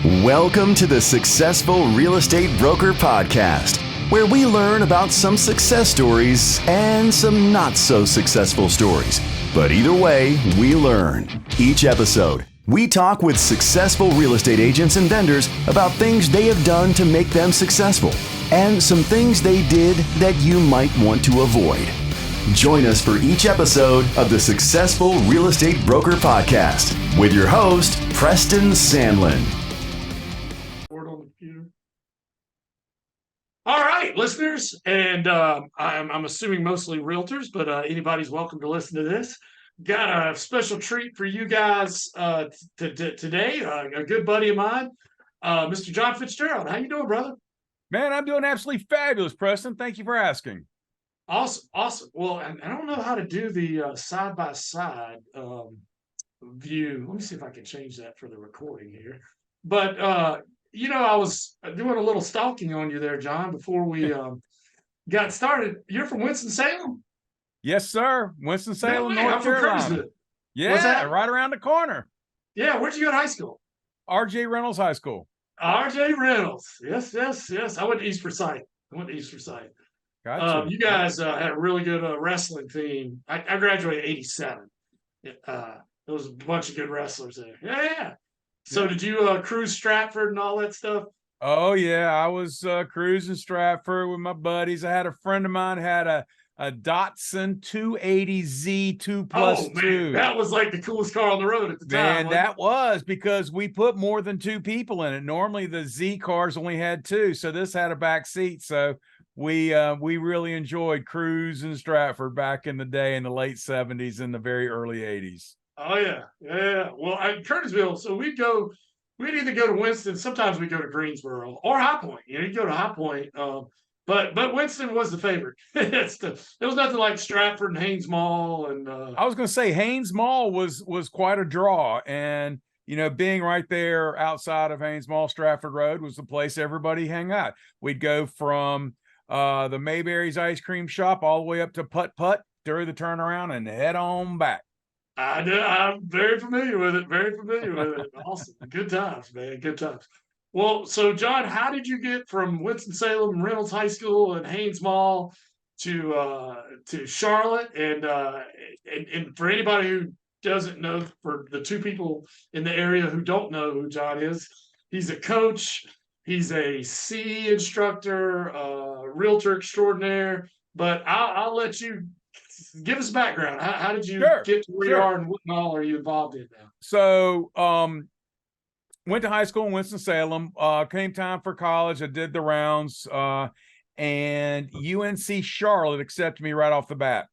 Welcome to the Successful Real Estate Broker Podcast, where we learn about some success stories and some not so successful stories. But either way, we learn. Each episode, we talk with successful real estate agents and vendors about things they have done to make them successful and some things they did that you might want to avoid. Join us for each episode of the Successful Real Estate Broker Podcast with your host, Preston Sandlin. All right, listeners, and I'm assuming mostly realtors, but anybody's welcome to listen to this. Got a special treat for you guys today. A good buddy of mine, Mr. John Fitzgerald. How you doing, brother? Man, I'm doing absolutely fabulous, Preston. Thank you for asking. Awesome. Well, I don't know how to do the side-by-side view. Let me see if I can change that for the recording here. But I was doing a little stalking on you there, John, before we got started. You're from Winston-Salem? Yes, sir. Winston-Salem, No way. North I'm from Carolina. Kernersville. Yeah, right around the corner. Yeah, where'd you go to high school? R.J. Reynolds High School. R.J. Reynolds. Yes. I went to East Forsyth. Gotcha. You guys had a really good wrestling team. I graduated in '87. There was a bunch of good wrestlers there. Yeah. So did you cruise Stratford and all that stuff? Oh, yeah. I was cruising Stratford with my buddies. I had a friend of mine had a Datsun 280Z 2+2. Man, that was like the coolest car on the road at the time. Man, that was because we put more than two people in it. Normally the Z cars only had two, so this had a back seat. So we really enjoyed cruising Stratford back in the day in the late 70s and the very early 80s. Oh yeah. Well, Curtisville. So we'd either go to Winston. Sometimes we go to Greensboro or High Point. You'd go to High Point. But Winston was the favorite. There was nothing like Stratford and Haynes Mall. And I was going to say Haynes Mall was quite a draw, and being right there outside of Haynes Mall, Stratford Road was the place everybody hang out. We'd go from the Mayberry's ice cream shop all the way up to Putt Putt during the turnaround and head on back. I'm very familiar with it. Awesome. Good times, man. Good times. Well, so John, how did you get from Winston-Salem Reynolds High School and Haynes Mall to Charlotte? And for anybody who doesn't know, for the two people in the area who don't know who John is, he's a coach, he's a C instructor, realtor extraordinaire. But I'll let you give us a background. How did you get to where you are, and what all are you involved in now? So, went to high school in Winston-Salem. Came time for college. I did the rounds, and UNC Charlotte accepted me right off the bat.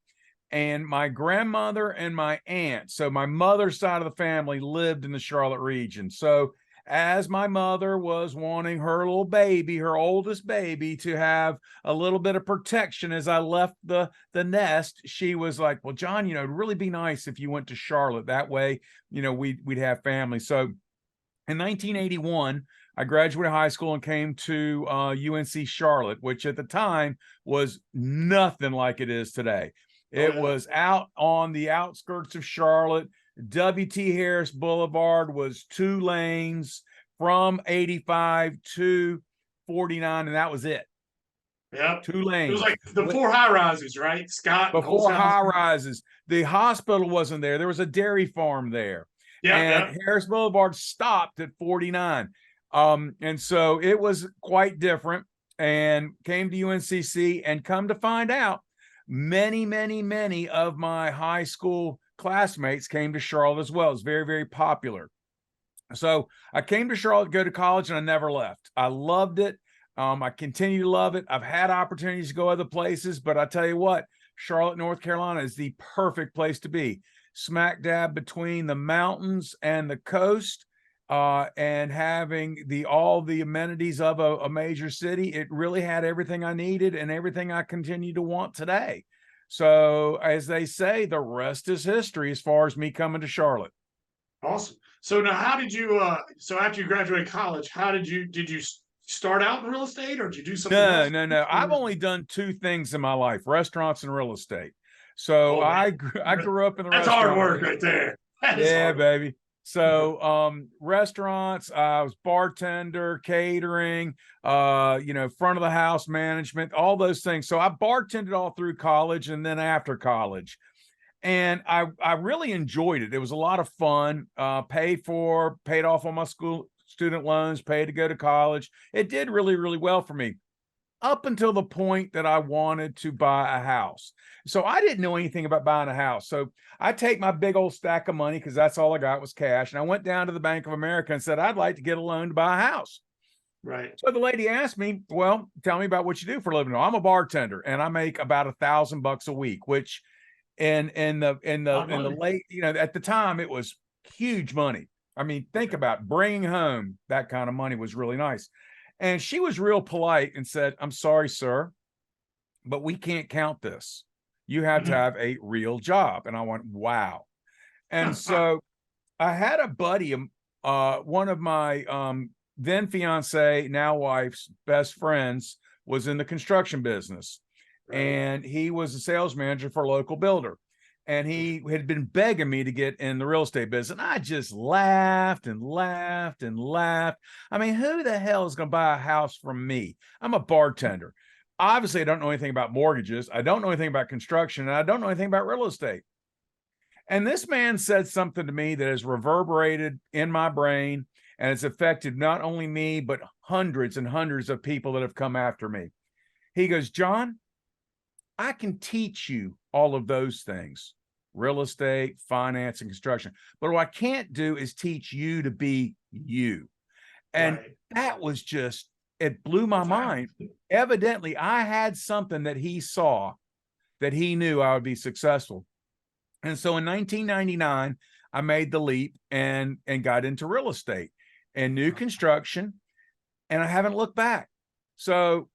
And my grandmother and my aunt, so my mother's side of the family, lived in the Charlotte region. So as my mother was wanting her little baby, her oldest baby, to have a little bit of protection as I left the nest, she was like, well, John, it'd really be nice if you went to Charlotte. That way, we'd have family. So in 1981, I graduated high school and came to UNC Charlotte, which at the time was nothing like it is today. It was out on the outskirts of Charlotte. W.T. Harris Boulevard was 2 lanes from 85 to 49, and that was it. Yeah, 2 lanes. It was like the 4 high rises, right? Scott. The 4 high rises. The hospital wasn't there. There was a dairy farm there. And Harris Boulevard stopped at 49. And so it was quite different, and came to UNCC, and come to find out, many of my high school classmates came to Charlotte as well. It's very, very popular. So I came to Charlotte to go to college, and I never left. I loved it. I continue to love it. I've had opportunities to go other places, but I tell you what, Charlotte, North Carolina is the perfect place to be. Smack dab between the mountains and the coast, and having all the amenities of a major city. It really had everything I needed and everything I continue to want today. So as they say, the rest is history as far as me coming to Charlotte. Awesome. So now how did you, so after you graduated college, did you start out in real estate, or did you do something else? No. I've only done 2 things in my life: restaurants and real estate. So I grew up in the That's restaurant. hard work right there. Yeah, baby. So restaurants, I was bartender, catering, front of the house management, all those things. So I bartended all through college and then after college. And I really enjoyed it. It was a lot of fun. Paid off on my school student loans, paid to go to college. It did really, really well for me up until the point that I wanted to buy a house. So I didn't know anything about buying a house. So I take my big old stack of money, because that's all I got was cash. And I went down to the Bank of America and said, I'd like to get a loan to buy a house. Right. So the lady asked me, well, tell me about what you do for a living. I'm a bartender and I make about $1,000 a week, which in the late, at the time it was huge money. I mean, think about bringing home that kind of money was really nice. And she was real polite and said, I'm sorry, sir, but we can't count this. You have to have a real job. And I went, wow. And so I had a buddy, one of my then fiance, now wife's best friends, was in the construction business. Right. And he was a sales manager for a local builder. And he had been begging me to get in the real estate business. And I just laughed and laughed and laughed. I mean, who the hell is going to buy a house from me? I'm a bartender. Obviously, I don't know anything about mortgages. I don't know anything about construction. And I don't know anything about real estate. And this man said something to me that has reverberated in my brain. And it's affected not only me, but hundreds and hundreds of people that have come after me. He goes, John, I can teach you all of those things, real estate, finance, and construction. But what I can't do is teach you to be you. And that was just, it blew my mind. Evidently, I had something that he saw that he knew I would be successful. And so in 1999, I made the leap and got into real estate and new construction, and I haven't looked back. So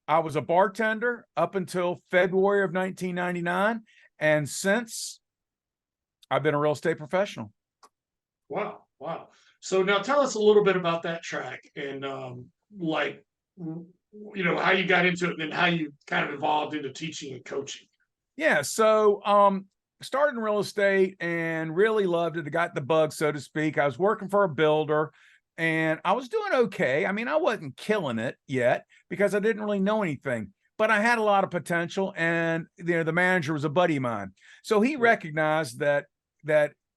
I was a bartender up until February of 1999. And since, I've been a real estate professional. Wow. Wow. So now tell us a little bit about that track and how you got into it and how you kind of evolved into teaching and coaching. Yeah. So started in real estate and really loved it. I got the bug, so to speak. I was working for a builder and I was doing okay. I mean, I wasn't killing it yet because I didn't really know anything, but I had a lot of potential. And the manager was a buddy of mine, so he recognized that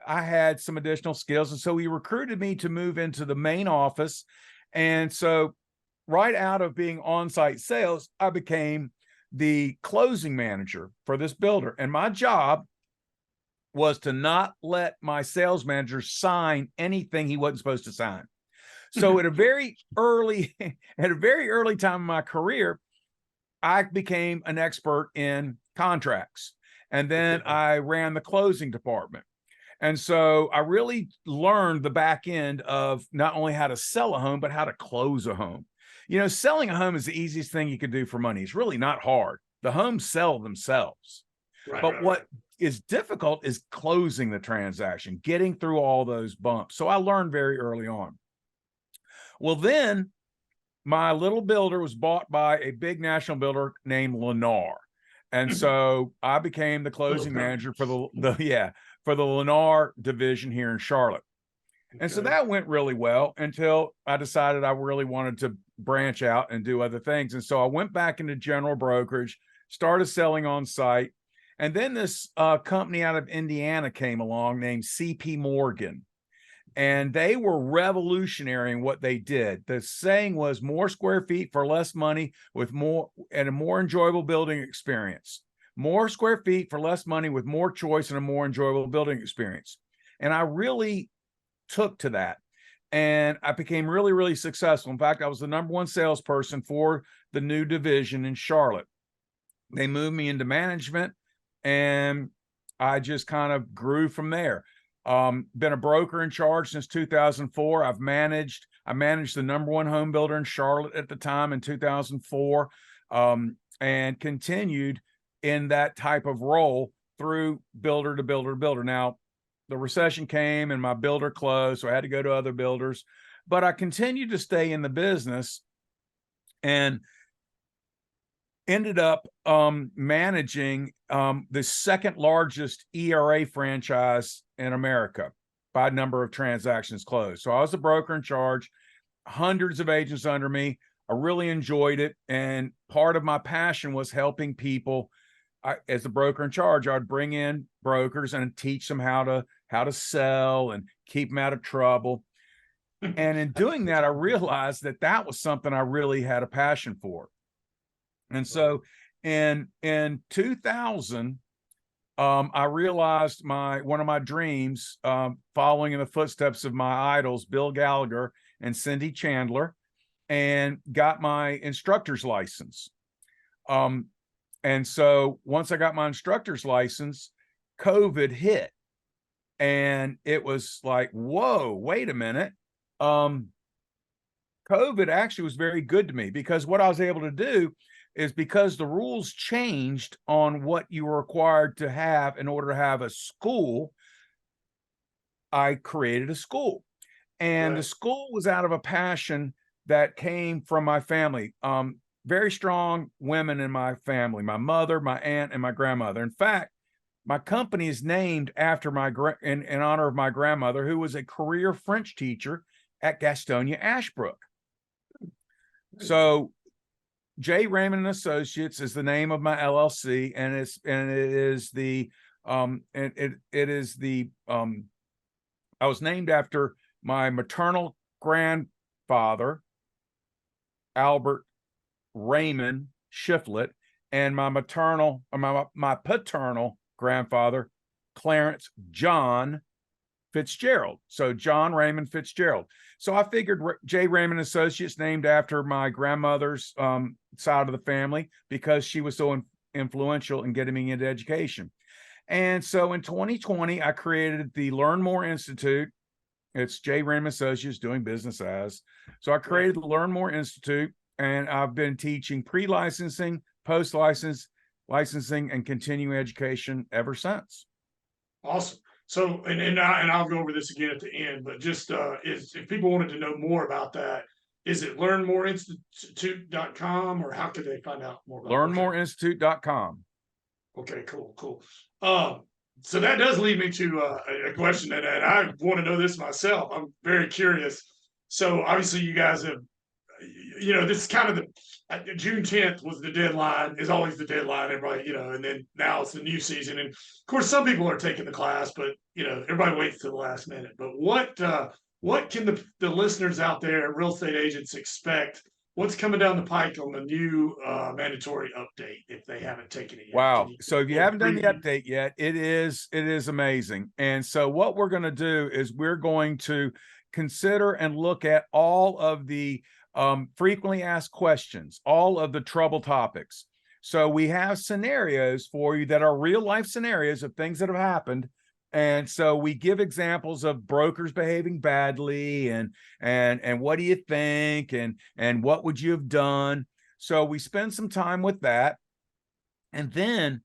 I had some additional skills, and so he recruited me to move into the main office. And so, right out of being on-site sales, I became the closing manager for this builder, and my job was to not let my sales manager sign anything he wasn't supposed to sign. So at a very early time in my career, I became an expert in contracts. And then I ran the closing department. And so I really learned the back end of not only how to sell a home, but how to close a home. Selling a home is the easiest thing you can do for money. It's really not hard. The homes sell themselves. What is difficult is closing the transaction, getting through all those bumps. So I learned very early on. Well, then my little builder was bought by a big national builder named Lennar. And so I became the closing manager for the Lennar division here in Charlotte. And so that went really well until I decided I really wanted to branch out and do other things. And so I went back into general brokerage, started selling on site. And then this company out of Indiana came along named CP Morgan. And they were revolutionary in what they did. The saying was more square feet for less money with more and a more enjoyable building experience. More square feet for less money with more choice and a more enjoyable building experience. And I really took to that. And I became really, really successful. In fact, I was the #1 salesperson for the new division in Charlotte. They moved me into management and I just kind of grew from there. Been a broker in charge since 2004. I managed the #1 home builder in Charlotte at the time in 2004, and continued in that type of role through builder to builder to builder. Now, the recession came and my builder closed, so I had to go to other builders, but I continued to stay in the business and ended up managing the second largest ERA franchise in America. by number of transactions closed. So I was the broker in charge, hundreds of agents under me. I really enjoyed it. And part of my passion was helping people. As the broker in charge, I'd bring in brokers and teach them how to sell and keep them out of trouble. And in doing that, I realized that was something I really had a passion for. And so in 2000, I realized one of my dreams, following in the footsteps of my idols, Bill Gallagher and Cindy Chandler, and got my instructor's license. And so once I got my instructor's license, COVID hit, and it was like, whoa, wait a minute. COVID actually was very good to me, because what I was able to do is, because the rules changed on what you were required to have in order to have a school, I created a school. And the school was out of a passion that came from my family. Very strong women in my family, my mother, my aunt, and my grandmother. In fact, my company is named after in honor of my grandmother, who was a career French teacher at Gastonia Ashbrook. So J. Raymond and Associates is the name of my LLC, and it is the I was named after my maternal grandfather, Albert Raymond Shiflett, and my paternal grandfather, Clarence John Fitzgerald. So John Raymond Fitzgerald. So I figured J. Raymond Associates, named after my grandmother's side of the family, because she was so influential in getting me into education. And so in 2020, I created the Learn More Institute. It's J. Raymond Associates doing business as. So I created the Learn More Institute, and I've been teaching pre-licensing, post-license, licensing, and continuing education ever since. Awesome. So, and I'll go over this again at the end, but just if people wanted to know more about that, is it learnmoreinstitute.com, or how could they find out more about learnmoreinstitute.com? Okay, cool. So that does lead me to a question, and I want to know this myself. I'm very curious. So obviously you guys have, this is kind of June 10th was the deadline, is always the deadline, everybody, and then now it's the new season. And of course, some people are taking the class, but, everybody waits till the last minute. But what can the listeners out there, real estate agents, expect? What's coming down the pike on the new mandatory update if they haven't taken it yet? Wow. So if you haven't done the update yet, it is amazing. And so what we're going to do is we're going to consider and look at all of the frequently asked questions, all of the trouble topics. So we have scenarios for you that are real life scenarios of things that have happened. And so we give examples of brokers behaving badly, and what do you think, and what would you have done? So we spend some time with that. And then,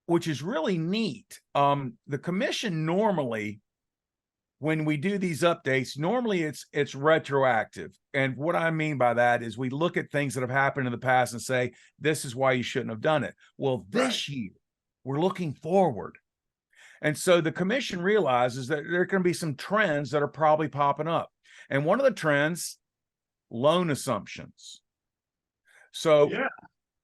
which is really neat, the commission normally, when we do these updates, normally it's retroactive. And what I mean by that is we look at things that have happened in the past and say, this is why you shouldn't have done it. Well, this year, we're looking forward. And so the commission realizes that there are going to be some trends that are probably popping up. And one of the trends, loan assumptions. So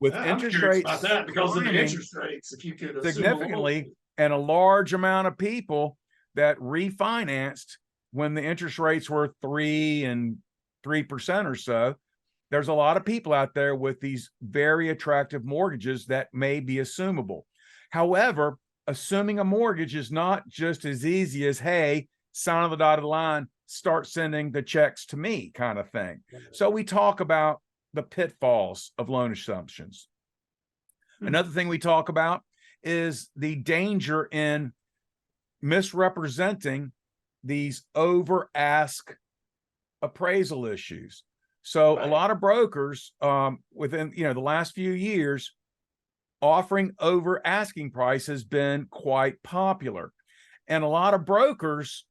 with interest rates about that, because of the interest rates, if you could significantly, and a large amount of people that refinanced when the interest rates were 3% or so, there's a lot of people out there with these very attractive mortgages that may be assumable. However, assuming a mortgage is not just as easy as, hey, sign on the dotted line, start sending the checks to me kind of thing. So we talk about the pitfalls of loan assumptions. Another thing we talk about is the danger in misrepresenting these over ask appraisal issues. So a lot of brokers within the last few years, offering over asking price has been quite popular. And a lot of brokers,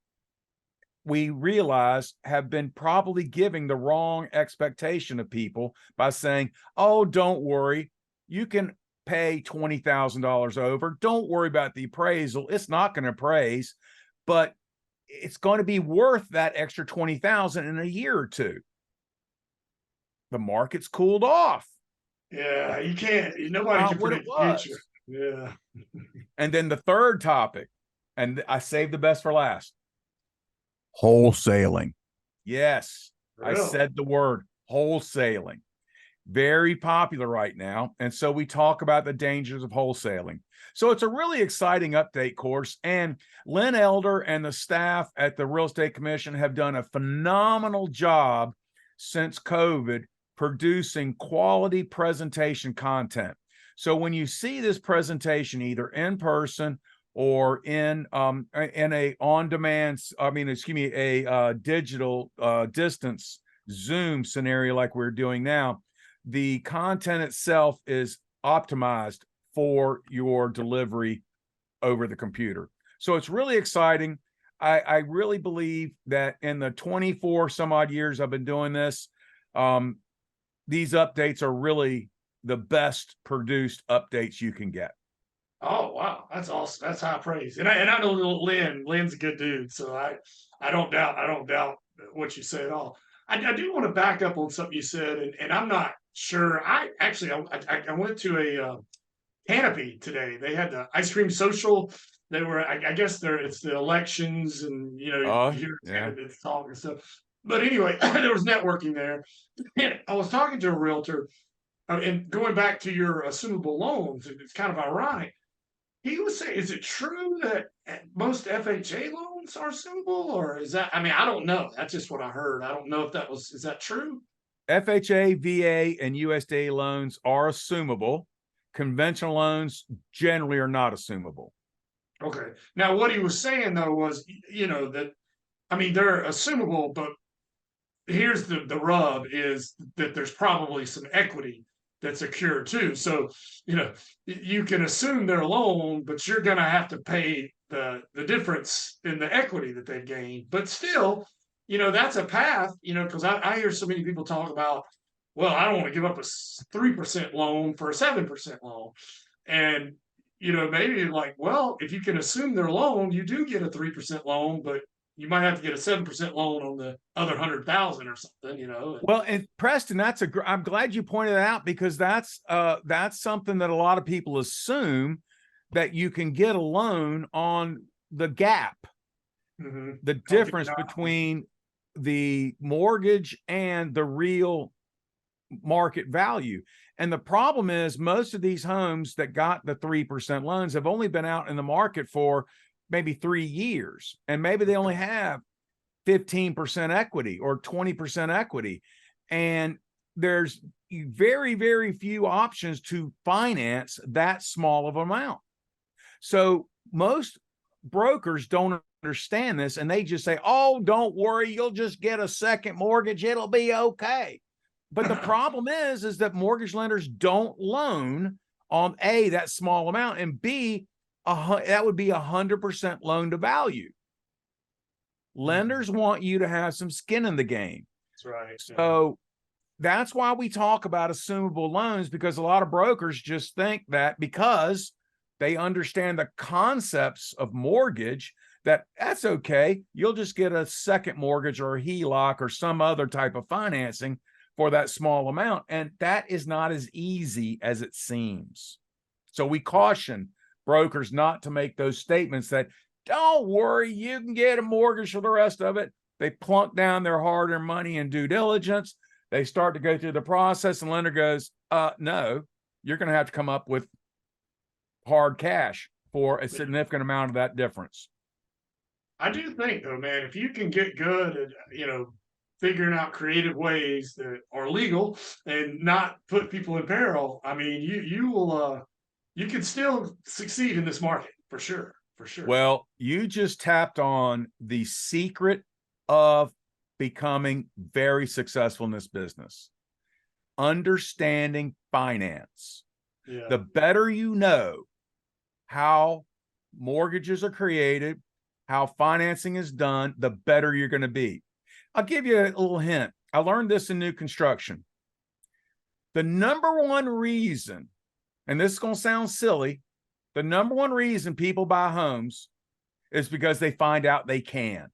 we realize, have been probably giving the wrong expectation of people by saying, oh, don't worry, you can pay $20,000 over. Don't worry about the appraisal. It's not going to appraise. But it's going to be worth that extra 20,000 in a year or two. The market's cooled off. Yeah, you can't. Nobody can predict the future. Yeah. And then the third topic, and I saved the best for last. Wholesaling. Yes, Really? I said the word wholesaling. Very popular right now. And so we talk about the dangers of wholesaling. So it's a really exciting update course. And Lynn Elder and the staff at the Real Estate Commission have done a phenomenal job since COVID producing quality presentation content. So when you see this presentation, either in person or in a on-demand, a digital distance Zoom scenario like we're doing now, the content itself is optimized for your delivery over the computer. So it's really exciting. I really believe that in the 24 some odd years I've been doing this, these updates are really the best produced updates you can get. Oh wow, that's awesome. That's high praise. And I know Lynn. Lynn's a good dude, so I don't doubt what you say at all. I do want to back up on something you said, and I'm not sure. I went to a Canopy today. They had the ice cream social. They were, I guess, it's the elections, and you hear candidates talk and stuff. But anyway, there was networking there. And I was talking to a realtor, and going back to your assumable loans, it's kind of ironic. He was saying, is it true that most FHA loans are assumable, or is that? I mean, I don't know. That's just what I heard. I don't know if is that true? FHA, VA, and USDA loans are assumable. Conventional loans generally are not assumable. Okay. Now, what he was saying though was, that, I mean, they're assumable, but here's the rub is that there's probably some equity that's secured too. So, you can assume their loan, but you're going to have to pay the difference in the equity that they gained. But still, that's a path, because I hear so many people talk about, well, I don't want to give up a 3% loan for a 7% loan. And, maybe like, well, if you can assume their loan, you do get a 3% loan, but you might have to get a 7% loan on the other 100,000 or something, Well, and Preston, I'm glad you pointed that out, because that's something that a lot of people assume, that you can get a loan on the gap, the difference between the mortgage and the real market value. And the problem is most of these homes that got the 3% loans have only been out in the market for maybe 3 years, and maybe they only have 15% equity or 20% equity. And there's very, very few options to finance that small of an amount. So most brokers don't understand this, and they just say, oh, don't worry, you'll just get a second mortgage, it'll be okay. But the problem is that mortgage lenders don't loan on A, that small amount, and B, that would be 100% loan to value. Lenders want you to have some skin in the game. That's right. So that's why we talk about assumable loans, because a lot of brokers just think that because they understand the concepts of mortgage, that's okay. You'll just get a second mortgage or a HELOC or some other type of financing for that small amount. And that is not as easy as it seems. So we caution brokers not to make those statements that, don't worry, you can get a mortgage for the rest of it. They plunk down their hard-earned money in due diligence. They start to go through the process, and lender goes, no, you're going to have to come up with hard cash for a significant amount of that difference. I do think, though, man, if you can get good at, figuring out creative ways that are legal and not put people in peril, I mean, you will, you can still succeed in this market for sure. For sure. Well, you just tapped on the secret of becoming very successful in this business. Understanding finance. Yeah. The better you know how mortgages are created, how financing is done, the better you're going to be. I'll give you a little hint. I learned this in new construction. The number one reason, and this is going to sound silly, the number one reason people buy homes is because they find out they can.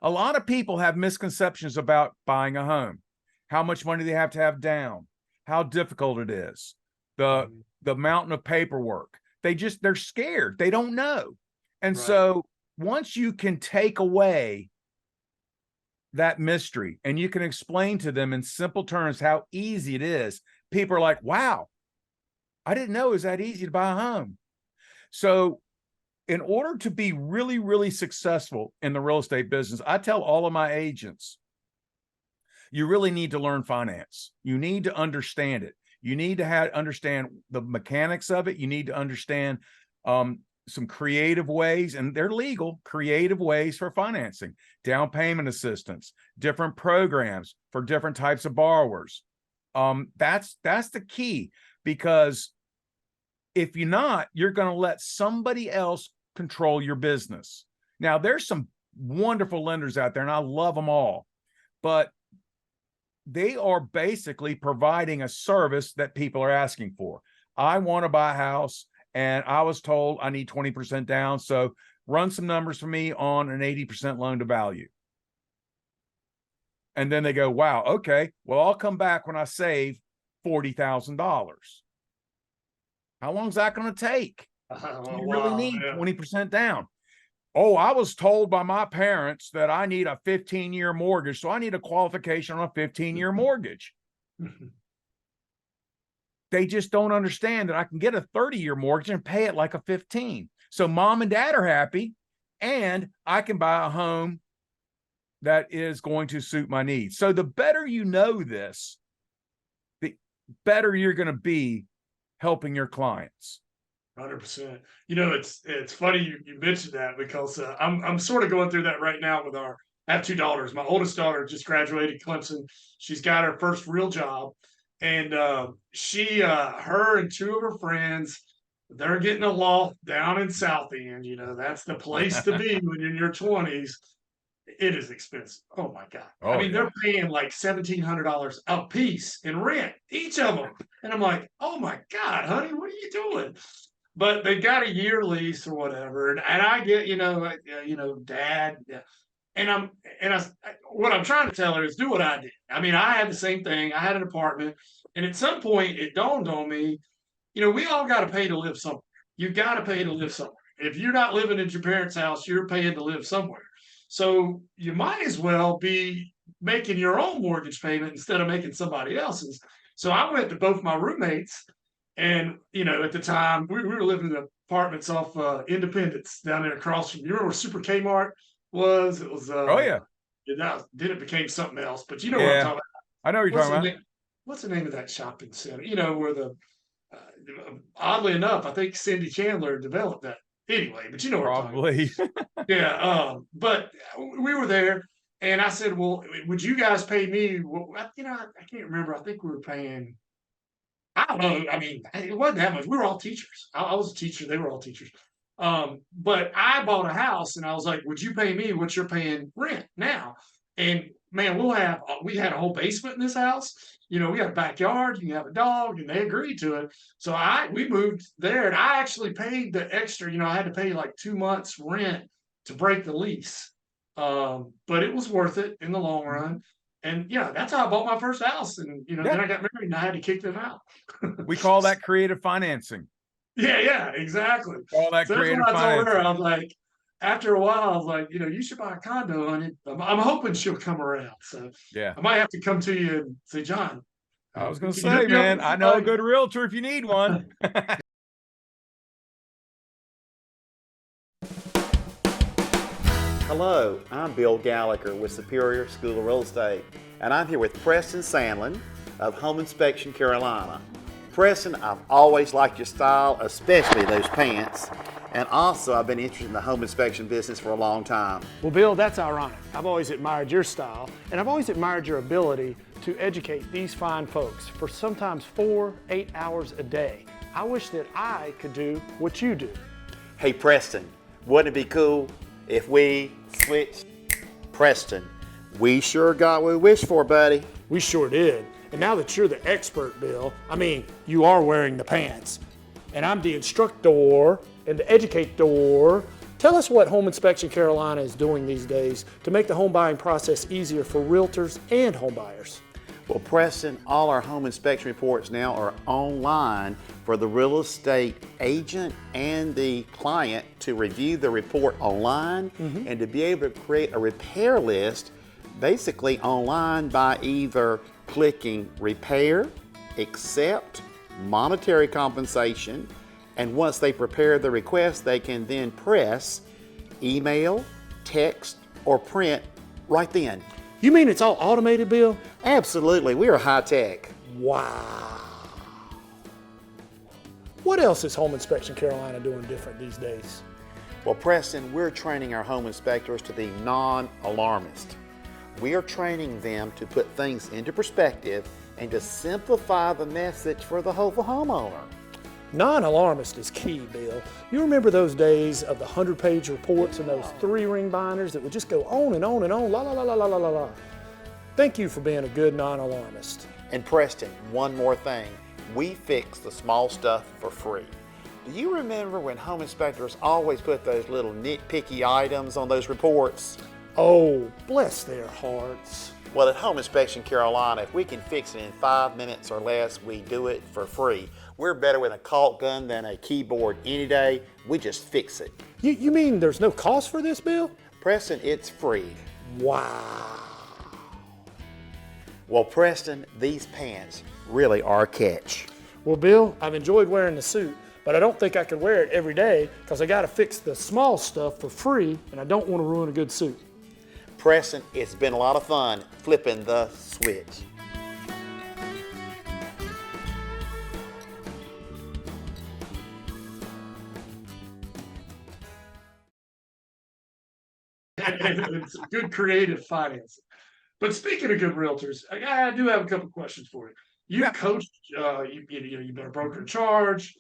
A lot of people have misconceptions about buying a home, how much money they have to have down, how difficult it is, the mountain of paperwork. They're scared. They don't know. And so once you can take away that mystery and you can explain to them in simple terms how easy it is, people are like, wow, I didn't know it was that easy to buy a home. So in order to be really, really successful in the real estate business, I tell all of my agents, you really need to learn finance. You need to understand it. You need to understand the mechanics of it. You need to understand some creative ways, and they're legal, creative ways for financing, down payment assistance, different programs for different types of borrowers. That's the key, because if you're not, you're going to let somebody else control your business. Now, there's some wonderful lenders out there, and I love them all, but they are basically providing a service that people are asking for. I want to buy a house, and I was told I need 20% down, so run some numbers for me on an 80% loan to value. And then they go, wow, okay, well, I'll come back when I save $40,000. How long is that going to take? You really need 20% down. Oh, I was told by my parents that I need a 15-year mortgage, so I need a qualification on a 15-year mortgage. They just don't understand that I can get a 30-year mortgage and pay it like a 15. So mom and dad are happy, and I can buy a home that is going to suit my needs. So the better you know this, the better you're going to be helping your clients. 100%. You know, it's funny you mentioned that, because I'm sort of going through that right now with I have two daughters. My oldest daughter just graduated Clemson. She's got her first real job, and her and two of her friends, they're getting a loft down in South End. You know, that's the place to be when you're in your 20s. It is expensive. Oh my God. Oh, I mean, yeah. they're paying like $1,700 a piece in rent, each of them. And I'm like, oh my God, honey, what are you doing? But they got a year lease or whatever. And I get, dad. And what I'm trying to tell her is do what I did. I mean, I had the same thing. I had an apartment. And at some point it dawned on me, we all got to pay to live somewhere. You got to pay to live somewhere. If you're not living at your parents' house, you're paying to live somewhere. So you might as well be making your own mortgage payment instead of making somebody else's. So I went to both my roommates, and at the time we were living in apartments off Independence down there across from, you remember where Super Kmart was? It was Oh yeah. Then it became something else, but what I'm talking about. I know what you're talking about. What's the name of that shopping center? Where oddly enough, I think Cindy Chandler developed that. Anyway, but what probably. I'm talking about. Yeah, but we were there, and I said, well, would you guys pay me? Well, I can't remember. I think we were paying, I don't know. I mean, it wasn't that much. We were all teachers. I was a teacher. They were all teachers. But I bought a house, and I was like, would you pay me what you're paying rent now? And man, we had a whole basement in this house. We had a backyard, you can have a dog, and they agreed to it. So we moved there, and I actually paid the extra, I had to pay like 2 months rent to break the lease. But it was worth it in the long run. And yeah, that's how I bought my first house. And then I got married, and I had to kick them out. We call that creative financing. Yeah, exactly. All that so creative that's when I told her, financing. I was like, after a while, I was like, you should buy a condo, and I'm hoping she'll come around. So Yeah. I might have to come to you and say, John. I was going to say, man, I know a good realtor if you need one. Hello, I'm Bill Gallagher with Superior School of Real Estate, and I'm here with Preston Sandlin of Home Inspection Carolina. Preston, I've always liked your style, especially those pants, and also I've been interested in the home inspection business for a long time. Well, Bill, that's ironic. I've always admired your style, and I've always admired your ability to educate these fine folks for sometimes 4-8 hours a day. I wish that I could do what you do. Hey Preston, wouldn't it be cool if we switched? Preston, we sure got what we wished for, buddy. We sure did. And now that you're the expert, Bill, I mean, you are wearing the pants. And I'm the instructor and the educator Tell us what Home Inspection Carolina is doing these days to make the home buying process easier for realtors and home buyers. Well, Preston, all our home inspection reports now are online for the real estate agent and the client to review the report online and to be able to create a repair list basically online by either clicking repair, accept, monetary compensation, and once they prepare the request, they can then press email, text, or print right then. You mean it's all automated, Bill? Absolutely, we are high tech. Wow. What else is Home Inspection Carolina doing different these days? Well, Preston, we're training our home inspectors to be non-alarmist. We are training them to put things into perspective and to simplify the message for the hopeful homeowner. Non-alarmist is key, Bill. You remember those days of the 100-page reports and those 3-ring binders that would just go on and on and on, la la la la la la la la. Thank you for being a good non-alarmist. And Preston, one more thing. We fix the small stuff for free. Do you remember when home inspectors always put those little nitpicky items on those reports? Oh, bless their hearts. Well, at Home Inspection Carolina, if we can fix it in 5 minutes or less, we do it for free. We're better with a caulk gun than a keyboard any day. We just fix it. You mean there's no cost for this, Bill? Preston, it's free. Wow. Well, Preston, these pants really are a catch. Well, Bill, I've enjoyed wearing the suit, but I don't think I could wear it every day because I got to fix the small stuff for free, and I don't want to ruin a good suit. Preston, it's been a lot of fun flipping the switch. It's good creative financing. But speaking of good realtors, I do have a couple questions for you. You coached, you've been a broker in charge,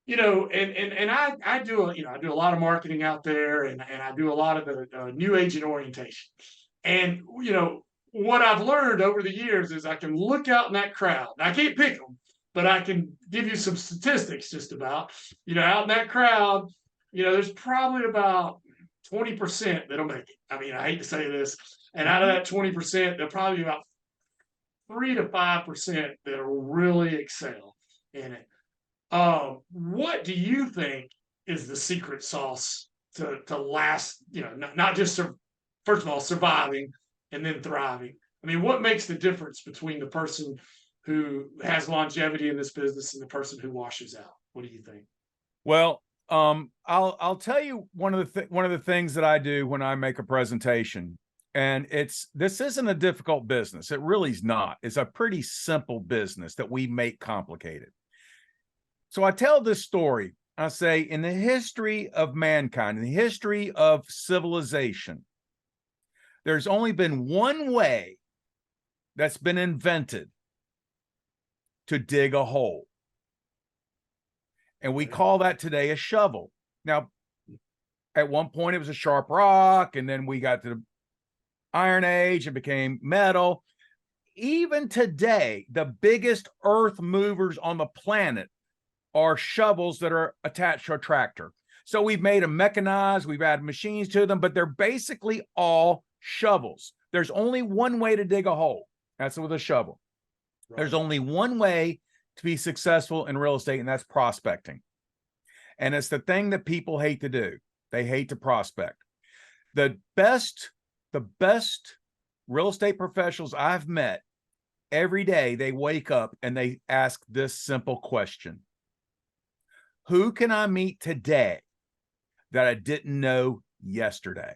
and I do I do a lot of marketing out there, and I do a lot of the new agent orientation. And what I've learned over the years is I can look out in that crowd. I can't pick them, but I can give you some statistics just about, out in that crowd, there's probably about 20% that'll make it. I mean, I hate to say this, and out of that 20%, there'll probably be about 3 to 5% that'll really excel in it. What do you think is the secret sauce to last? Not just first of all surviving and then thriving. I mean, what makes the difference between the person who has longevity in this business and the person who washes out? What do you think? Well, I'll tell you one of the things that I do when I make a presentation, and this isn't a difficult business. It really is not. It's a pretty simple business that we make complicated. So I tell this story. I say, in the history of mankind, in the history of civilization, there's only been one way that's been invented to dig a hole. And we call that today a shovel. Now, at one point it was a sharp rock, and then we got to the Iron Age and became metal. Even today, the biggest earth movers on the planet are shovels that are attached to a tractor. So we've made them mechanized, we've added machines to them, but they're basically all shovels. There's only one way to dig a hole. That's with a shovel. Right. There's only one way to be successful in real estate, and that's prospecting. And it's the thing that people hate to do. They hate to prospect. The best real estate professionals I've met, every day they wake up and they ask this simple question: who can I meet today that I didn't know yesterday?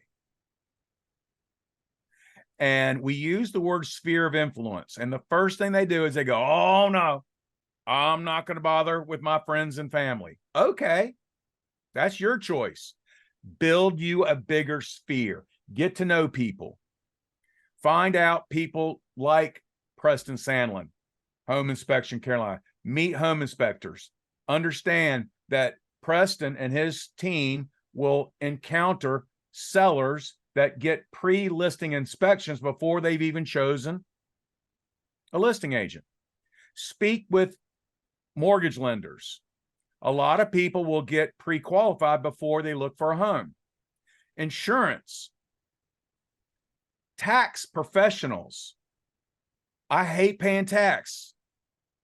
And we use the word sphere of influence. And the first thing they do is they go, oh no, I'm not going to bother with my friends and family. Okay, that's your choice. Build you a bigger sphere. Get to know people. Find out people like Preston Sandlin, Home Inspection Carolina. Meet home inspectors. Understand that Preston and his team will encounter sellers that get pre-listing inspections before they've even chosen a listing agent. Speak with mortgage lenders. A lot of people will get pre-qualified before they look for a home. Insurance, tax professionals. I hate paying tax.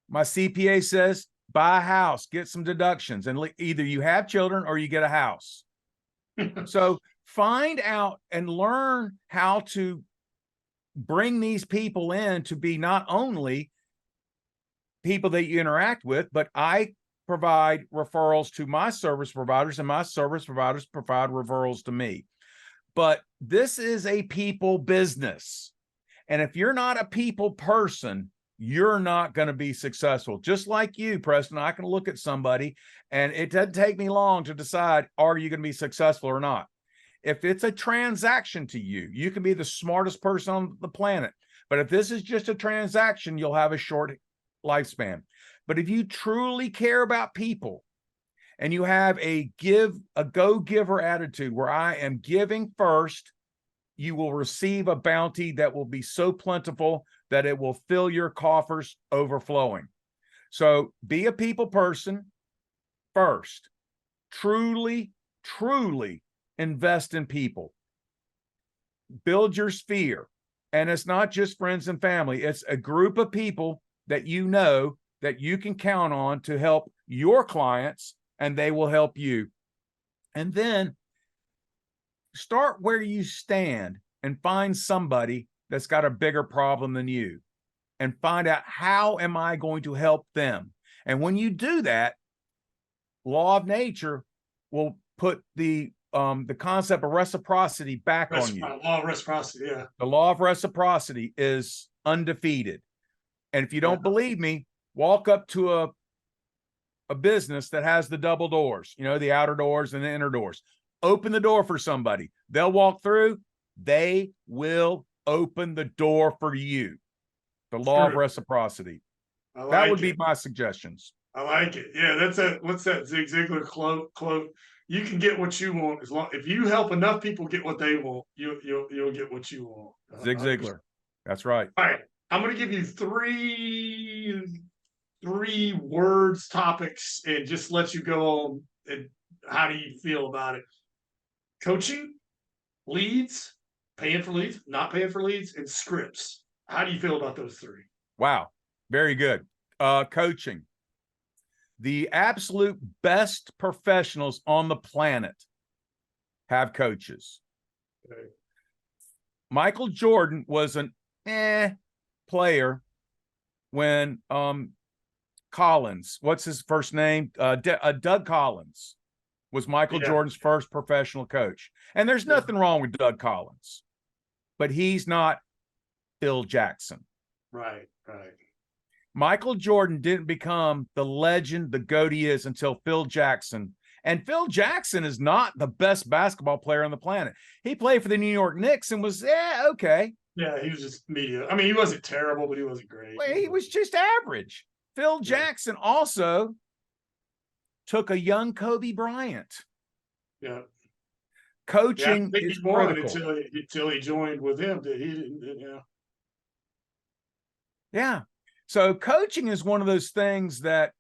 My CPA says, buy a house, get some deductions, and either you have children or you get a house. So find out and learn how to bring these people in to be not only people that you interact with, but I provide referrals to my service providers, and my service providers provide referrals to me. But this is a people business. And if you're not a people person, you're not going to be successful. Just like you, Preston, I can look at somebody and it doesn't take me long to decide, are you going to be successful or not? If it's a transaction to you, you can be the smartest person on the planet. But if this is just a transaction, you'll have a short lifespan. But if you truly care about people and you have a go-giver attitude where I am giving first, you will receive a bounty that will be so plentiful that it will fill your coffers overflowing. So be a people person first. Truly, truly invest in people. Build your sphere. And it's not just friends and family. It's a group of people that you know that you can count on to help your clients, and they will help you. And then start where you stand and find somebody that's got a bigger problem than you and find out, how am I going to help them? And when you do that, law of nature will put the concept of reciprocity back on you. Law of reciprocity, yeah. The law of reciprocity is undefeated. And if you don't believe me, walk up to a business that has the double doors, the outer doors and the inner doors. Open the door for somebody. They'll walk through. They will open the door for you. The law of reciprocity. That would be my suggestions. I like it. Yeah, what's that Zig Ziglar quote? You can get what you want if you help enough people get what they want, you'll get what you want. Zig Ziglar. That's right. All right. I'm going to give you three words, topics, and just let you go on. And how do you feel about it? Coaching, leads, paying for leads, not paying for leads, and scripts. How do you feel about those three? Wow. Very good. Coaching. The absolute best professionals on the planet have coaches. Okay. Michael Jordan was an player when Collins, what's his first name? Doug Collins was Michael Jordan's first professional coach. And there's nothing wrong with Doug Collins, but he's not Phil Jackson. Right. Michael Jordan didn't become the legend, the GOAT he is, until Phil Jackson. And Phil Jackson is not the best basketball player on the planet. He played for the New York Knicks and was, okay. Yeah, he was just media. I mean, he wasn't terrible, but he wasn't great. Well, he was just average. Phil Jackson also took a young Kobe Bryant. Yeah. Coaching is critical. Until he joined with him. He didn't. Yeah. So coaching is one of those things that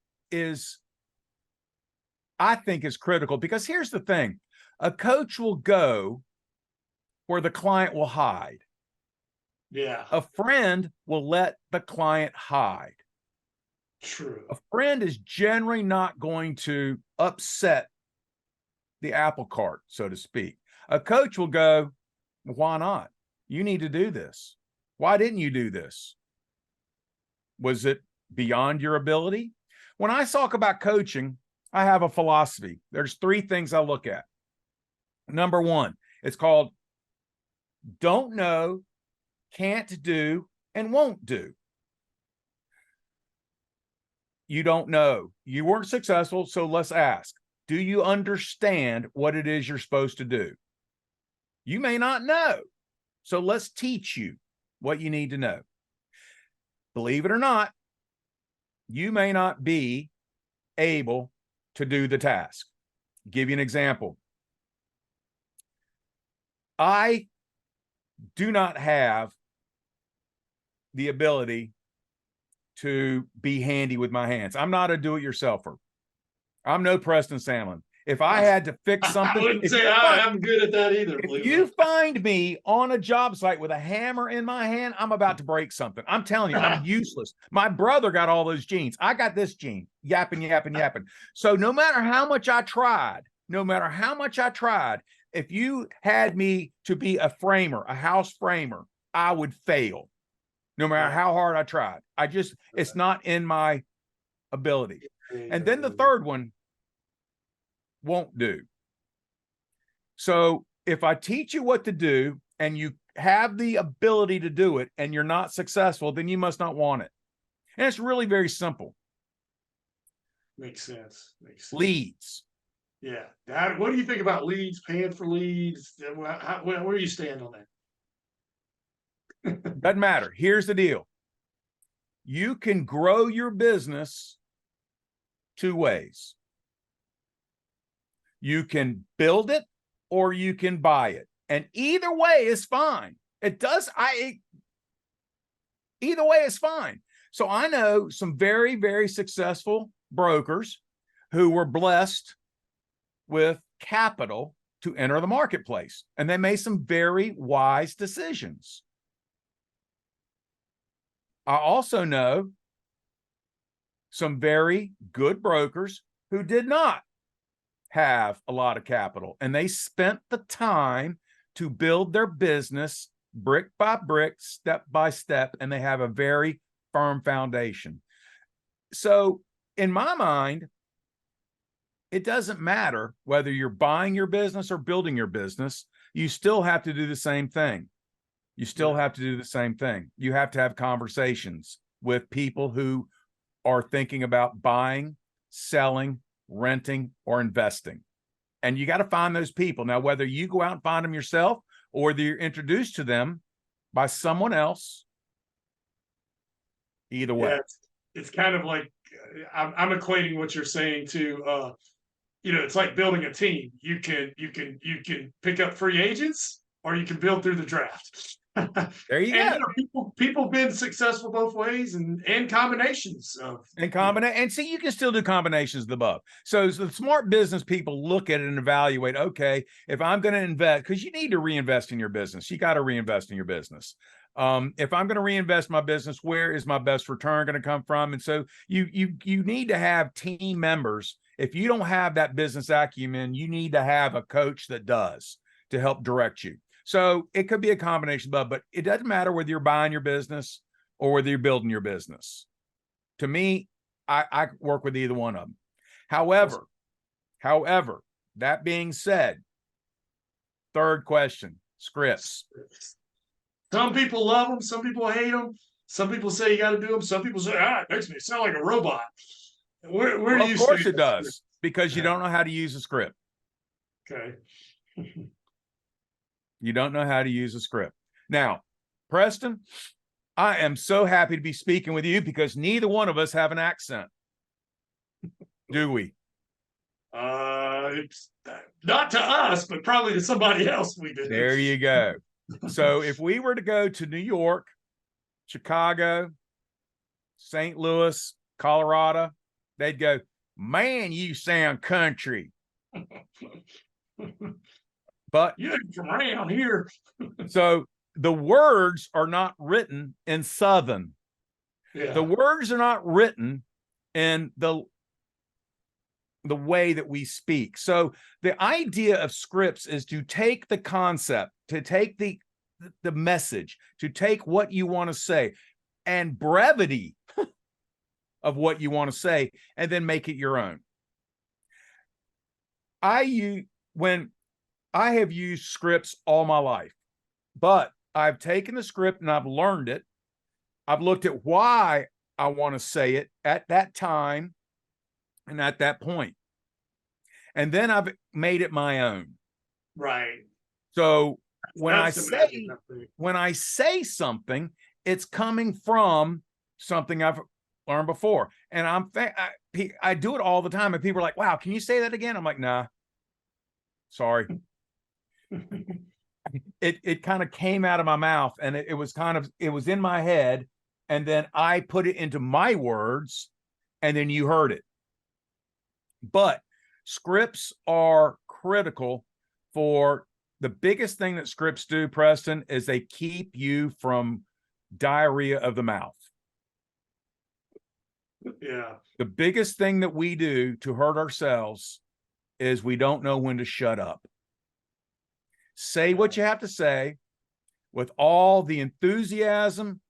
I think is critical, because here's the thing. A coach will go where the client will hide. Yeah. A friend will let the client hide. True. A friend is generally not going to upset the apple cart, so to speak. A coach will go, why not? You need to do this. Why didn't you do this? Was it beyond your ability? When I talk about coaching, I have a philosophy. There's three things I look at. Number one, it's called don't know, can't do, and won't do. You don't know. You weren't successful, so let's ask. Do you understand what it is you're supposed to do? You may not know, so let's teach you what you need to know. Believe it or not, you may not be able to do the task. Give you an example. I do not have the ability to be handy with my hands. I'm not a do-it-yourselfer. I'm no Preston Sandlin. If I had to fix something, I wouldn't say I'm good at that either. if you find me on a job site with a hammer in my hand, I'm about to break something. I'm telling you, I'm useless. My brother got all those genes. I got this gene, yapping. So no matter how much I tried, if you had me to be a framer, a house framer, I would fail. No matter how hard I tried. It's not in my ability. And then the third one won't do. So if I teach you what to do and you have the ability to do it and you're not successful, then you must not want it. And it's really very simple. Makes sense. Leads. Yeah. What do you think about leads, paying for leads? Where do you stand on that? Doesn't matter. Here's the deal. You can grow your business two ways. You can build it or you can buy it. And either way is fine. Either way is fine. So I know some very, very successful brokers who were blessed with capital to enter the marketplace. And they made some very wise decisions. I also know some very good brokers who did not have a lot of capital, and they spent the time to build their business brick by brick, step by step, and they have a very firm foundation. So in my mind, it doesn't matter whether you're buying your business or building your business, you still have to do the same thing. You have to have conversations with people who are thinking about buying, selling, renting, or investing. And you got to find those people. Now, whether you go out and find them yourself or you're introduced to them by someone else, either way. Yeah, it's kind of like, I'm equating what you're saying to, it's like building a team. You can pick up free agents or you can build through the draft. There you go. People been successful both ways and combinations of and see, you can still do combinations of the above. So the smart business people look at it and evaluate, okay, if I'm going to invest, because you need to reinvest in your business. You got to reinvest in your business. If I'm going to reinvest my business, where is my best return going to come from? And so you need to have team members. If you don't have that business acumen, you need to have a coach that does to help direct you. So it could be a combination of, but it doesn't matter whether you're buying your business or whether you're building your business. To me, I work with either one of them. However, that being said, third question, scripts. Some people love them. Some people hate them. Some people say you got to do them. Some people say, it makes me sound like a robot. Where do you? Of course it does, because you don't know how to use a script. Okay. You don't know how to use a script. Now, Preston, I am so happy to be speaking with you because neither one of us have an accent. Do we? It's not to us, but probably to somebody else we did. There you go. So if we were to go to New York, Chicago, St. Louis, Colorado, they'd go, man, you sound country. But you ain't from around here. So the words are not written in Southern. Yeah. The words are not written in the way that we speak. So the idea of scripts is to take the concept, to take the message, to take what you want to say and brevity of what you want to say, and then make it your own. I have used scripts all my life, but I've taken the script and I've learned it. I've looked at why I want to say it at that time and at that point. And then I've made it my own. Right. So when I say something, it's coming from something I've learned before. And I do it all the time. And people are like, wow, can you say that again? I'm like, nah, sorry. It kind of came out of my mouth, and it was in my head, and then I put it into my words, and then you heard it. But scripts are critical for the biggest thing that scripts do, Preston, is they keep you from diarrhea of the mouth. Yeah. The biggest thing that we do to hurt ourselves is we don't know when to shut up. Say what you have to say with all the enthusiasm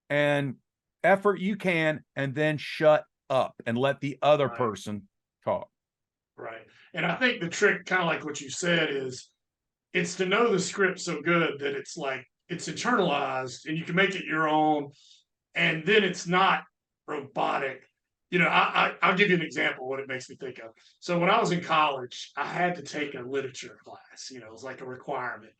and effort you can, and then shut up and let the other Right. person talk. Right. And I think the trick, kind of like what you said, is it's to know the script so good that it's like it's internalized and you can make it your own, and then it's not robotic. You know, I'll give you an example of what it makes me think of. So when I was in college, I had to take a literature class. You know, it was like a requirement.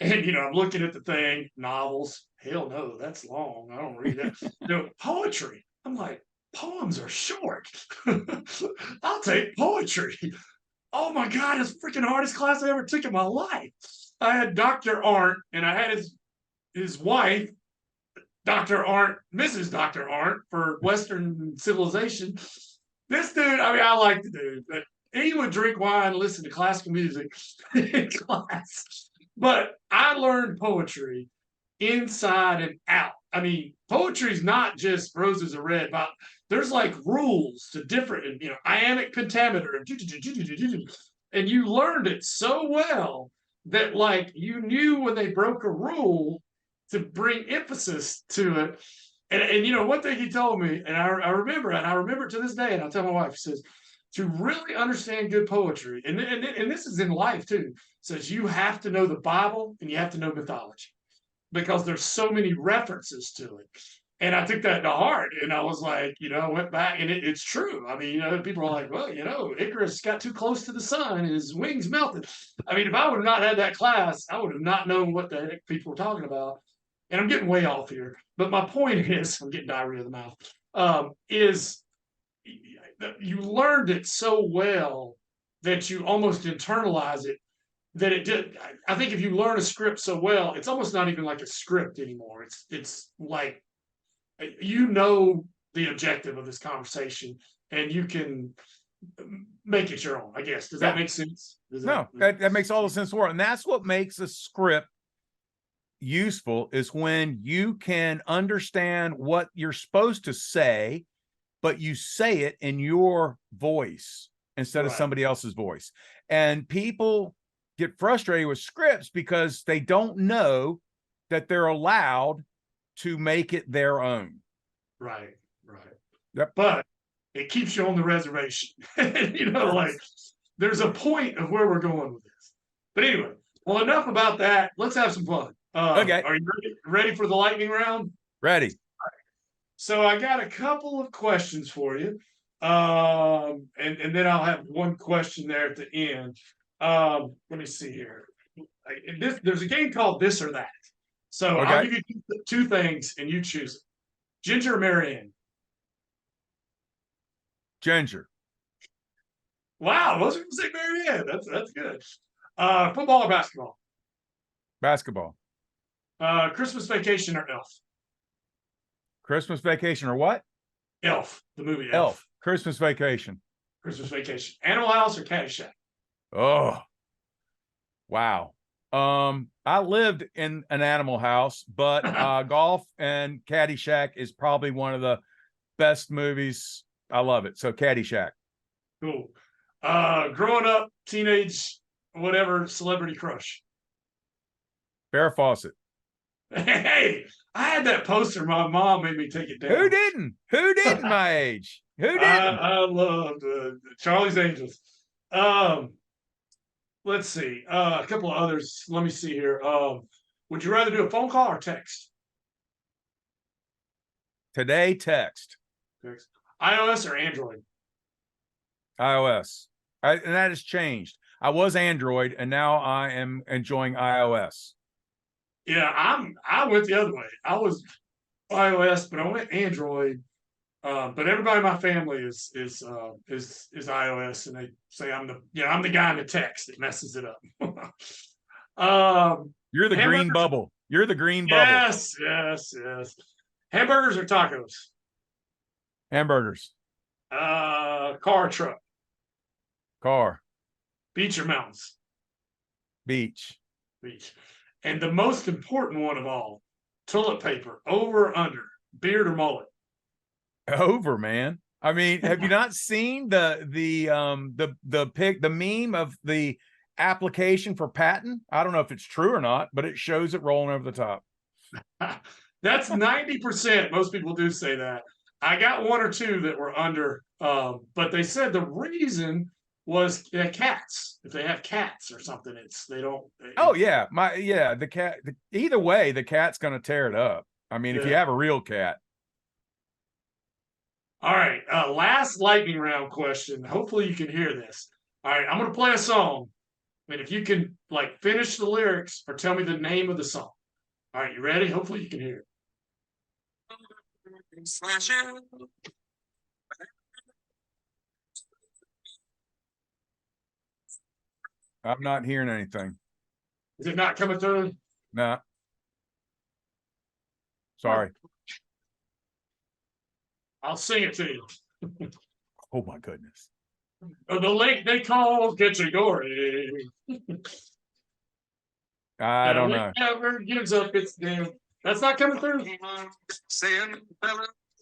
And you know, I'm looking at the thing, novels. Hell no, that's long. I don't read that. No, poetry. I'm like, poems are short. I'll take poetry. Oh my God, it's the freaking hardest class I ever took in my life. I had Dr. Arndt and I had his wife, Dr. Arndt, Mrs. Dr. Arndt for Western civilization. This dude, I mean, I like the dude, but he would drink wine, listen to classical music in class. But I learned poetry inside and out. I mean, poetry is not just roses are red, but there's like rules to different, you know, iambic pentameter, and you learned it so well that like you knew when they broke a rule to bring emphasis to it. And you know, one thing he told me, and I remember it, and I remember it to this day, and I tell my wife, he says, to really understand good poetry, and this is in life too, says you have to know the Bible and you have to know mythology because there's so many references to it. And I took that to heart. And I was like, you know, I went back and it's true. I mean, you know, people are like, well, you know, Icarus got too close to the sun and his wings melted. I mean, if I would have not had that class, I would have not known what the heck people were talking about. And I'm getting way off here. But my point is, I'm getting diarrhea of the mouth, is you learned it so well that you almost internalize it that it did. I think if you learn a script so well, it's almost not even like a script anymore. It's like, you know, the objective of this conversation and you can make it your own, I guess. Does that make sense? That makes all the sense in the world. And that's what makes a script useful, is when you can understand what you're supposed to say, but you say it in your voice instead of somebody else's voice. And people get frustrated with scripts because they don't know that they're allowed to make it their own. Right, right. Yep. But it keeps you on the reservation. You know, like there's a point of where we're going with this. But anyway, well, enough about that. Let's have some fun. Okay. Are you ready for the lightning round? Ready. So I got a couple of questions for you. And then I'll have one question there at the end. Let me see here. There's a game called This or That. So I'll give you two things and you choose it. Ginger or Marianne? Ginger. Wow, most people say Marianne. That's good. Football or basketball? Basketball. Christmas Vacation or Elf? Christmas Vacation or what? Elf, the movie Elf. Christmas Vacation. Christmas Vacation. Animal House or Caddyshack? Oh, wow. I lived in an animal house, but Golf and Caddyshack is probably one of the best movies. I love it. So Caddyshack. Cool. Growing up, teenage, whatever, celebrity crush? Farrah Fawcett. Hey, I had that poster. My mom made me take it down. Who didn't? Who didn't my age? Who didn't? I loved Charlie's Angels. Let's see. A couple of others. Let me see here. Would you rather do a phone call or text? Today, text. Text. iOS or Android? iOS. And that has changed. I was Android, and now I am enjoying iOS. Yeah, I went the other way. I was iOS, but I went Android. But everybody in my family is iOS, and they say I'm the guy in the text that messes it up. You're the green bubble. You're the green bubble. Yes. Hamburgers or tacos? Hamburgers. Car or truck? Car. Beach or mountains? Beach. Beach. And the most important one of all, toilet paper, over or under, beard or mullet? Over, man. I mean, have you not seen the meme of the application for patent? I don't know if it's true or not, but it shows it rolling over the top. That's 90%. Most people do say that. I got one or two that were under, but they said the reason was cats. If they have cats or something, they don't. Oh yeah, the cat. Either way, the cat's gonna tear it up. I mean, if you have a real cat. All right, last lightning round question. Hopefully you can hear this. All right, I'm gonna play a song, and if you can like finish the lyrics or tell me the name of the song. All right, you ready? Hopefully you can hear it. I'm not hearing anything. Is it not coming through? Nah. Sorry. I'll sing it to you. Oh my goodness. The lake they call Category. I don't know. Never gives up its name. That's not coming through. Saying,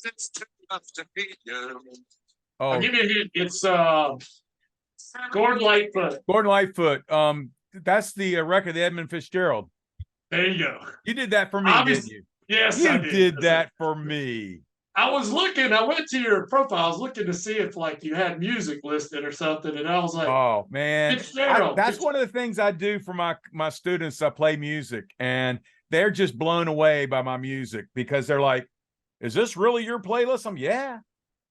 it's too tough to be you. Oh, I'll give you a hint. It's Gordon Lightfoot. Gordon Lightfoot. That's the record of Edmund Fitzgerald. There you go. You did that for me, didn't you? Yes, You I did that for me. I was looking. I went to your profile. I was looking to see if like you had music listed or something, and I was like, Oh man, Fitzgerald. that's one of the things I do for my students. I play music, and they're just blown away by my music because they're like, "Is this really your playlist?" I'm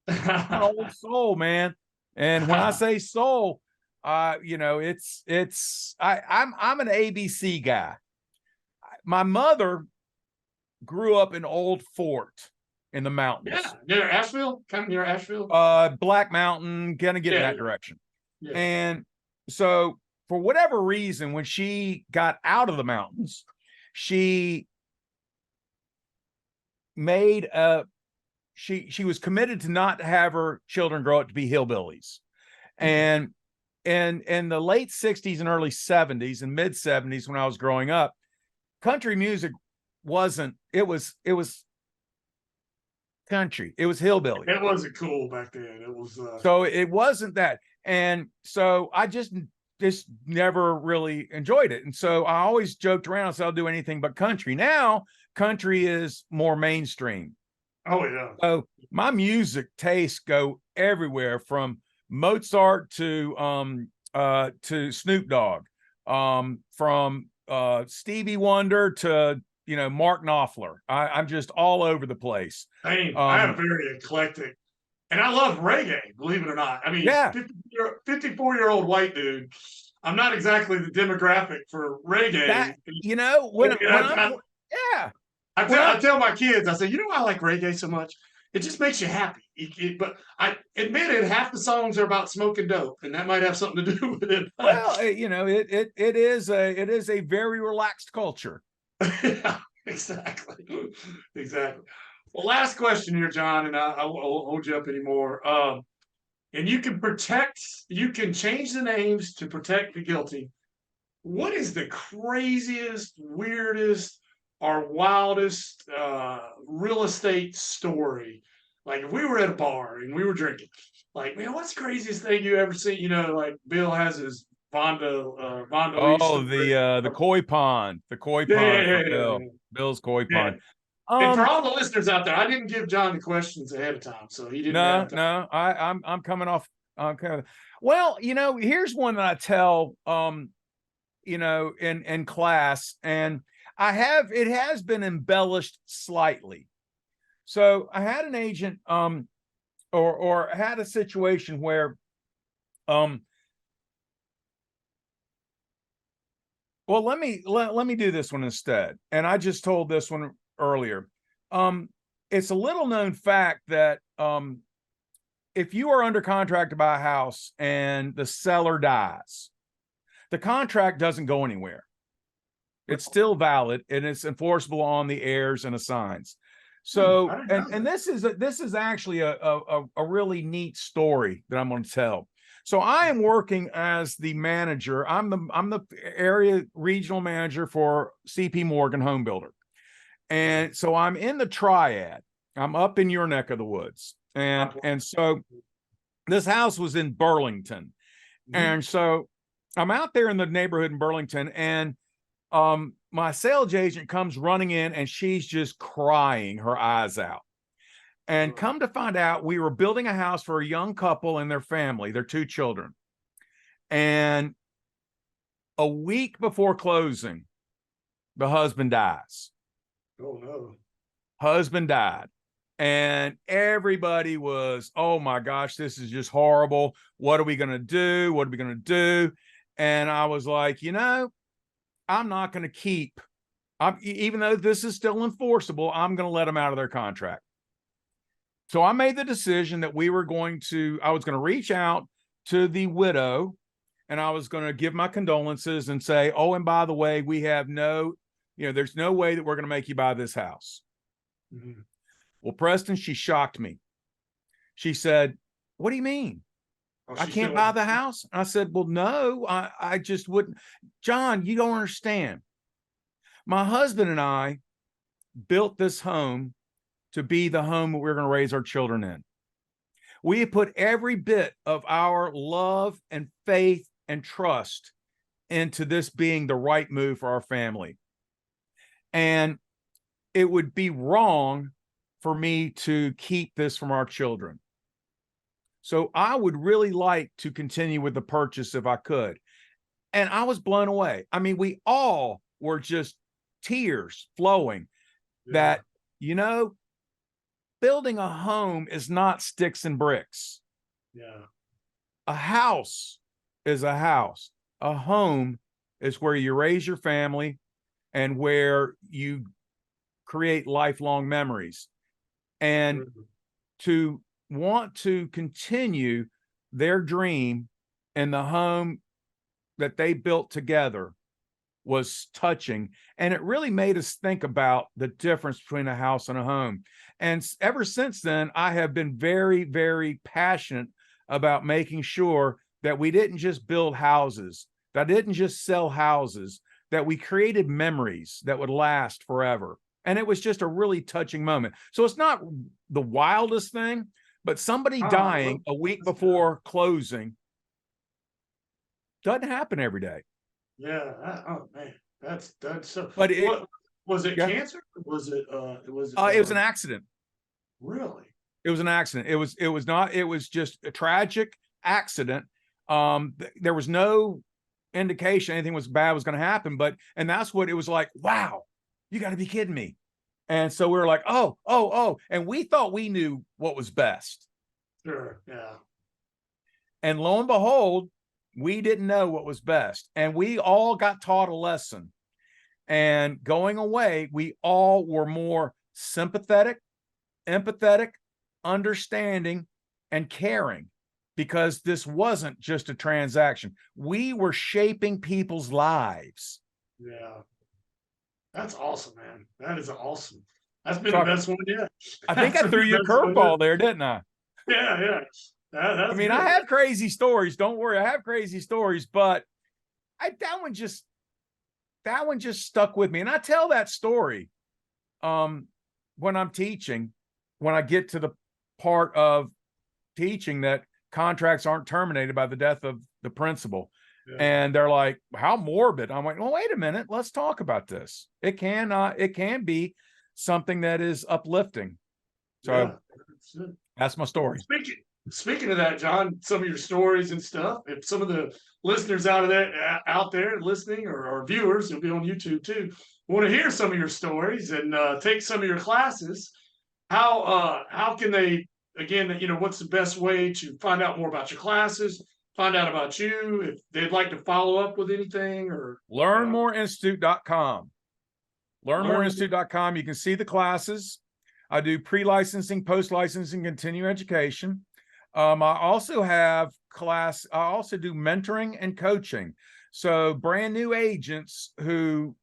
I'm an old soul, man. And when I say soul, you know, I'm an ABC guy. My mother grew up in Old Fort in the mountains. Yeah, near Asheville, kind of near Asheville. Black Mountain, gonna get in that direction. Yeah. And so for whatever reason, when she got out of the mountains, she made she was committed to not have her children grow up to be hillbillies. And in the late 60s and early 70s and mid 70s, when I was growing up, country music wasn't, it was country. It was hillbilly. It wasn't cool back then. It was so it wasn't that. And so I just never really enjoyed it. And so I always joked around and said I'll do anything but country. Now country is more mainstream. Oh yeah. So my music tastes go everywhere from Mozart to Snoop Dogg, from Stevie Wonder to Mark Knopfler. I'm just all over the place. I am very eclectic, and I love reggae. Believe it or not, I mean, 54-year-old white dude. I'm not exactly the demographic for reggae. I tell my kids, I say, I like reggae so much. It just makes you happy. But I admit it, half the songs are about smoking dope, and that might have something to do with it. Well, it is a very relaxed culture. Yeah, exactly. Well, last question here, John, and I won't hold you up anymore. And you can change the names to protect the guilty. What is the craziest, weirdest, or wildest real estate story? Like if we were at a bar and we were drinking, like, man, what's the craziest thing you ever seen? Like Bill has his Vonda. The koi pond. The koi pond for Bill. Bill's koi pond. And for all the listeners out there, I didn't give John the questions ahead of time, so he didn't. No. I'm coming off. Well, here's one that I tell, in class, and it has been embellished slightly. So I had an agent, or had a situation where, well, let me do this one instead. And I just told this one earlier. It's a little known fact that if you are under contract to buy a house and the seller dies, the contract doesn't go anywhere. It's still valid and it's enforceable on the heirs and assigns. So, and this is actually a really neat story that I'm going to tell. So I am working as the manager. I'm the area regional manager for CP Morgan Home Builder. And so I'm in the triad. I'm up in your neck of the woods. And so this house was in Burlington. And so I'm out there in the neighborhood in Burlington, and my sales agent comes running in, and she's just crying her eyes out. And come to find out, we were building a house for a young couple and their family, their 2 children. And a week before closing, the husband dies. Oh no. Husband died. And everybody was, oh my gosh, this is just horrible. What are we going to do? What are we going to do? And I was like, I'm not going to keep, even though this is still enforceable, I'm going to let them out of their contract. So I made the decision that I was going to reach out to the widow, and I was going to give my condolences and say, oh, and by the way, we have there's no way that we're going to make you buy this house. Mm-hmm. Well, Preston, she shocked me. She said, what do you mean? I can't buy the house? And I said, well, no, I just wouldn't. John, you don't understand. My husband and I built this home to be the home that we're going to raise our children in. We have put every bit of our love and faith and trust into this being the right move for our family. And it would be wrong for me to keep this from our children. So I would really like to continue with the purchase if I could. And I was blown away. I mean, we all were just tears flowing that, building a home is not sticks and bricks. Yeah. A house is a house. A home is where you raise your family and where you create lifelong memories. And to want to continue their dream in the home that they built together was touching. And it really made us think about the difference between a house and a home. And ever since then, I have been very, very passionate about making sure that we didn't just build houses, that didn't just sell houses, that we created memories that would last forever. And it was just a really touching moment. So it's not the wildest thing, but somebody dying a week before closing doesn't happen every day. Yeah. Oh man, that's so. But was it? Yeah. Cancer? Was it? It was an accident. Really? It was an accident. It was not. It was just a tragic accident. There was no indication anything was bad was going to happen. And that's what it was like. Wow, you got to be kidding me. And so we were like, oh, and we thought we knew what was best. Sure. Yeah. And lo and behold, we didn't know what was best. And we all got taught a lesson. And going away, we all were more sympathetic, empathetic, understanding, and caring, because this wasn't just a transaction. We were shaping people's lives. Yeah. That's awesome, man. That is awesome. That's been the best one yet. I think I threw you a curveball there, didn't I? Yeah. I mean, I have crazy stories. Don't worry, I have crazy stories, but that one just stuck with me. And I tell that story when I'm teaching, when I get to the part of teaching that contracts aren't terminated by the death of the principal. Yeah. And they're like, how morbid. I'm like, well, wait a minute. Let's talk about this. It can be something that is uplifting. So that's my story. Speaking of that, John, some of your stories and stuff, if some of the listeners out there listening or viewers, you'll be on YouTube too, want to hear some of your stories and take some of your classes, how can they, again, what's the best way to find out more about your classes, find out about you, if they'd like to follow up with anything? Or LearnMoreInstitute.com. LearnMoreInstitute.com. You can see the classes. I do pre-licensing, post-licensing, continuing education. I also do mentoring and coaching. So brand new agents who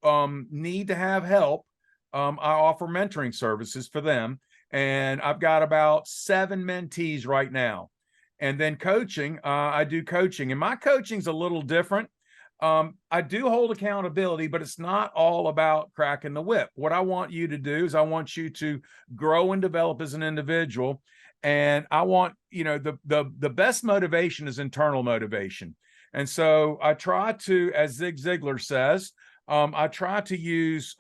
need to have help, I offer mentoring services for them. And I've got about 7 mentees right now. And then coaching, I do coaching, and my coaching's a little different. I do hold accountability, but it's not all about cracking the whip. What I want you to do is I want you to grow and develop as an individual. And I want, the best motivation is internal motivation. And so I try to, as Zig Ziglar says, I try to use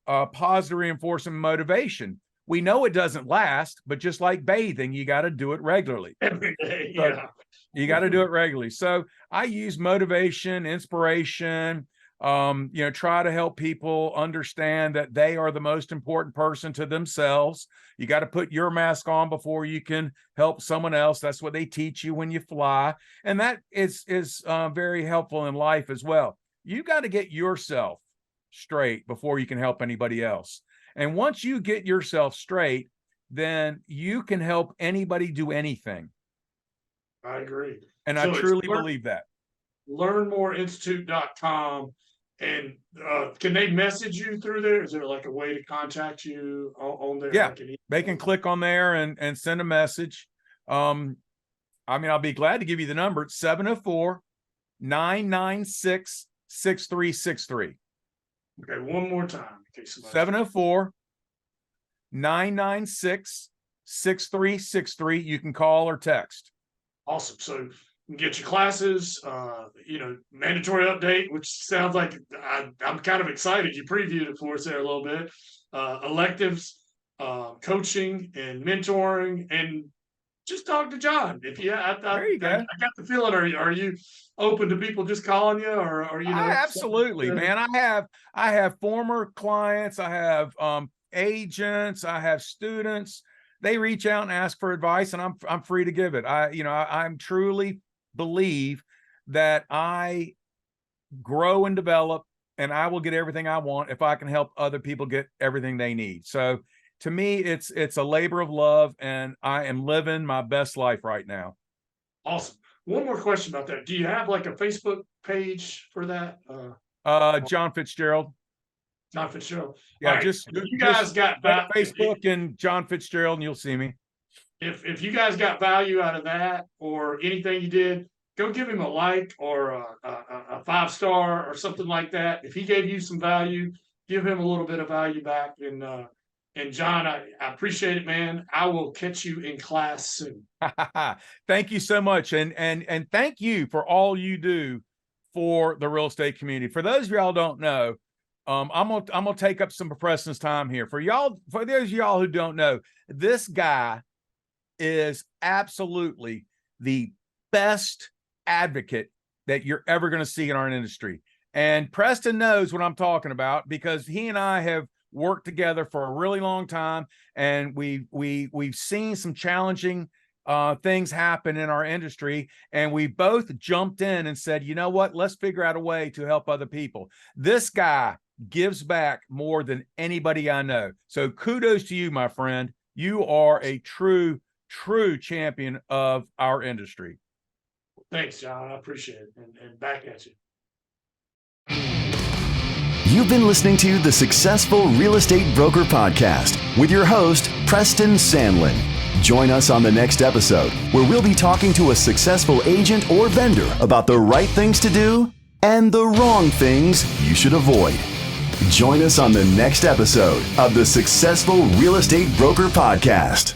positive reinforcement motivation. We know it doesn't last, but just like bathing, you got to do it regularly. Every day, So yeah. you got to do it regularly. So I use motivation, inspiration, try to help people understand that they are the most important person to themselves. You got to put your mask on before you can help someone else. That's what they teach you when you fly. And that is very helpful in life as well. You got to get yourself straight before you can help anybody else. And once you get yourself straight, then you can help anybody do anything. I agree. And So I it's truly believe that. learnmoreinstitute.com. And can they message you through there? Is there like a way to contact you on there? Yeah, Like an they can click on there and send a message. I'll be glad to give you the number. It's 704-996-6363. Okay, one more time. In case somebody- 704-996-6363. You can call or text. Awesome. So you can get your classes, mandatory update, which sounds like I'm kind of excited. You previewed it for us there a little bit. Electives, coaching and mentoring, and just talk to John. If you, There you go. I got the feeling. Are you open to people just calling you, or Absolutely, man. I have former clients. I have agents. I have students. They reach out and ask for advice, and I'm free to give it. I'm truly believe that I grow and develop, and I will get everything I want if I can help other people get everything they need. So to me, it's a labor of love, and I am living my best life right now. Awesome. One more question about that. Do you have like a Facebook page for that? John Fitzgerald. John Fitzgerald. Yeah, All right. just If you guys got go to that Facebook and John Fitzgerald, and you'll see me. If you guys got value out of that or anything you did, go give him a like or a 5-star or something like that. If he gave you some value, give him a little bit of value back. And John, I appreciate it, man. I will catch you in class soon. Thank you so much. And thank you for all you do for the real estate community. For those of y'all who don't know, I'm gonna take up some of Preston's time here. For those of y'all who don't know, this guy is absolutely the best advocate that you're ever going to see in our industry. And Preston knows what I'm talking about because he and I have worked together for a really long time, and we've seen some challenging things happen in our industry, and we both jumped in and said, you know what, let's figure out a way to help other people. This guy gives back more than anybody I know. So kudos to you, my friend. You are a true champion of our industry. Thanks, John. I appreciate it. And back at you. You've been listening to the Successful Real Estate Broker Podcast with your host, Preston Sandlin. Join us on the next episode where we'll be talking to a successful agent or vendor about the right things to do and the wrong things you should avoid. Join us on the next episode of the Successful Real Estate Broker Podcast.